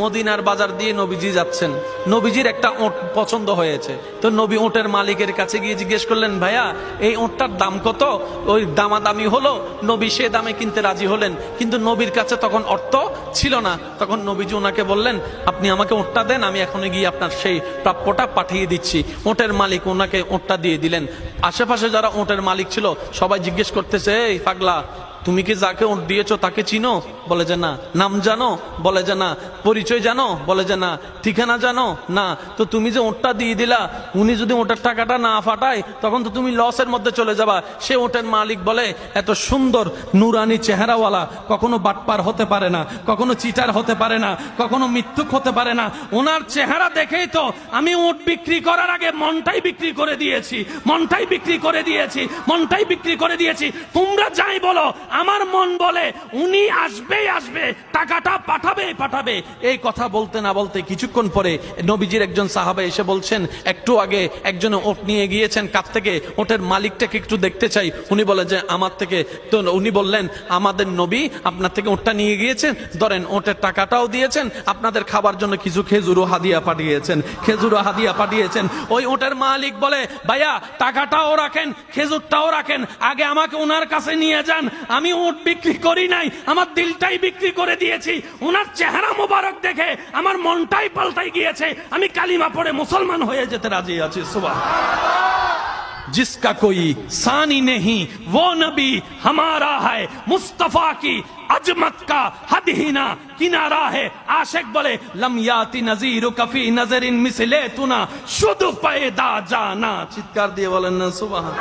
মদিনার বাজার দিয়ে নবীজি যাচ্ছেন, নবীজির একটা ওট পছন্দ হয়েছে, তো নবী ওটের মালিকের কাছে গিয়ে জিজ্ঞেস করলেন, ভাইয়া এই ওটটার দাম কত? ওই দামাদামি হলো, নবী সে দামে কিনতে রাজি হলেন, কিন্তু নবীর কাছে তখন অর্থ ছিল না। তখন নবীজি ওনাকে বললেন, আপনি আমাকে ওটটা দেন, আমি এখনই গিয়ে আপনার সেই প্রাপ্যটা পাঠিয়ে দিচ্ছি। ওটের মালিক ওনাকে ওটটা দিয়ে দিলেন। আশেপাশে যারা ওটের মালিক ছিল সবাই জিজ্ঞেস করতেছে, এই পাগলা, তুমি কি যাকে ওট দিয়েছো তাকে চিনো? বলে যে না। নাম জানো? বলে যে না। পরিচয় জানো? বলে যে না। ঠিকানা জানো? না। তো তুমি যে ওটটা দিয়ে দিলা, উনি যদি ওটার টাকাটা না ফাটায় তখন তো তুমি লসের মধ্যে চলে যাবা। সে ওটের মালিক বলে, এত সুন্দর নুরানি চেহারাওয়ালা কখনো বাটপার হতে পারে না, কখনো চিটার হতে পারে না, কখনো মিথ্যুক হতে পারে না। ওনার চেহারা দেখেই তো আমি ওট বিক্রি করার আগে মনটাই বিক্রি করে দিয়েছি, মনটাই বিক্রি করে দিয়েছি, মনটাই বিক্রি করে দিয়েছি। তোমরা যাই বলো, আমার মন বলে উনি আসবেই আসবে, টাকাটা পাঠাবেই পাঠাবে। এই কথা বলতে না বলতে কিছুক্ষণ পরে নবীজির একজন সাহাবা এসে বলছেন, একটু আগে একজন ওট নিয়ে গিয়েছেন কাছ থেকে, ওটের মালিকটাকে একটু দেখতে চাই। উনি বলে যে আমার থেকে। তো উনি বললেন, আমাদের নবী আপনার থেকে ওটটা নিয়ে গিয়েছেন, ধরেন ওটের টাকাটাও দিয়েছেন, আপনাদের খাবার জন্য কিছু খেজুরও হাদিয়া পাঠিয়েছেন, খেজুরও হাদিয়া পাঠিয়েছেন। ওই ওটের মালিক বলে, ভাইয়া টাকাটাও রাখেন, খেজুরটাও রাখেন, আগে আমাকে ওনার কাছে নিয়ে যান। আমি ওট বিক্রি করি নাই, আমার দিলটাই বিক্রি করে দিয়েছি। ওনার চেহারা মোবারক দেখে আমার মনটাই পাল্টাই গিয়েছে, আমি কালিমা পড়ে মুসলমান হয়ে যেতে রাজি আছি। সুবহানাল্লাহ। जिसका कोई सानी नहीं वो नबी हमारा है, मुस्तफा की अजमत का हद ही ना किनारा है। आशिक बोले, लम याति नजीरु कफी नजरिन मिसले तुना शुद्ध पैदा जाना। चित्कार दिए बोलें ना सुबहान।